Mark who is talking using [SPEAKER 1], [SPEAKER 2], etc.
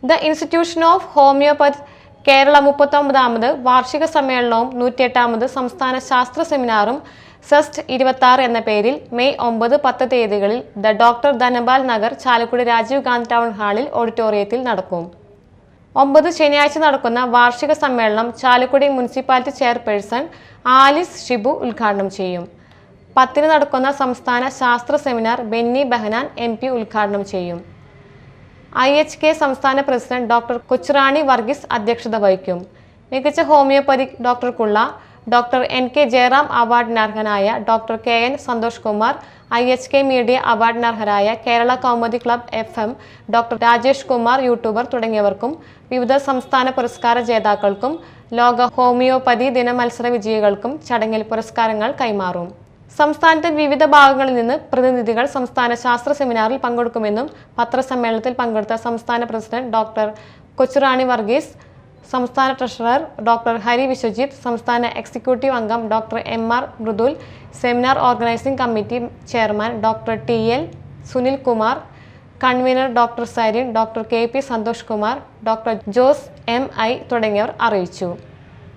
[SPEAKER 1] The institution of homoeopathy Kerala 39ാമത് വാർഷിക സമ്മേളനവും 108ാമത് സംസ്ഥാന ശാസ്ത്ര സെമിനാറും സെസ്റ്റ് 26 എന്ന പേരിൽ മെയ് 9, 10 തീയതികളിൽ the doctor Dhanapal Nagar, Chalakudy Rajiv Gandhi town ഹാളിൽ ഓഡിറ്റോറിയത്തിൽ നടക്കും. 9 ശനിയാഴ്ച നടക്കുന്ന വാർഷിക സമ്മേളനം Chalakudy municipality chairperson Alice Shibu ഉദ്ഘാടനം ചെയ്യും. 10 നടക്കുന്ന സംസ്ഥാന ശാസ്ത്ര സെമിനാർ ബെന്നി ബെഹനാൻ MP ഉദ്ഘാടനം ചെയ്യും. IHK സംസ്ഥാന പ്രസിഡന്റ് ഡോക്ടർ കൊച്ചുറാണി വർഗീസ് അധ്യക്ഷത വഹിക്കും. മികച്ച ഹോമിയോപ്പതിക് ഡോക്ടർക്കുള്ള ഡോക്ടർ NK ജയറാം അവാർഡിനർഹനായ doctor KN Santhosh Kumar, IHK media അവാർഡിനർഹരായ Kerala Kaumudi club FM doctor Rajesh Kumar YouTuber തുടങ്ങിയവർക്കും വിവിധ സംസ്ഥാന പുരസ്കാര ജേതാക്കൾക്കും ലോക ഹോമിയോപ്പതി ദിന മത്സര വിജയികൾക്കും ചടങ്ങിൽ പുരസ്കാരങ്ങൾ കൈമാറും. സംസ്ഥാനത്തെ വിവിധ ഭാഗങ്ങളിൽ നിന്ന് പ്രതിനിധികൾ സംസ്ഥാന ശാസ്ത്ര സെമിനാറിൽ പങ്കെടുക്കുമെന്നും പത്രസമ്മേളനത്തിൽ പങ്കെടുത്ത സംസ്ഥാന പ്രസിഡന്റ് ഡോക്ടർ കൊച്ചുറാണി വർഗീസ്, സംസ്ഥാന ട്രഷറർ ഡോക്ടർ ഹരി വിശ്വജിത്ത്, സംസ്ഥാന എക്സിക്യൂട്ടീവ് അംഗം doctor MR Mridul, seminar organising committee chairman doctor TL Sunil Kumar, convener doctor Sarin, doctor KP Santhosh Kumar, doctor Jose MI തുടങ്ങിയവർ അറിയിച്ചു.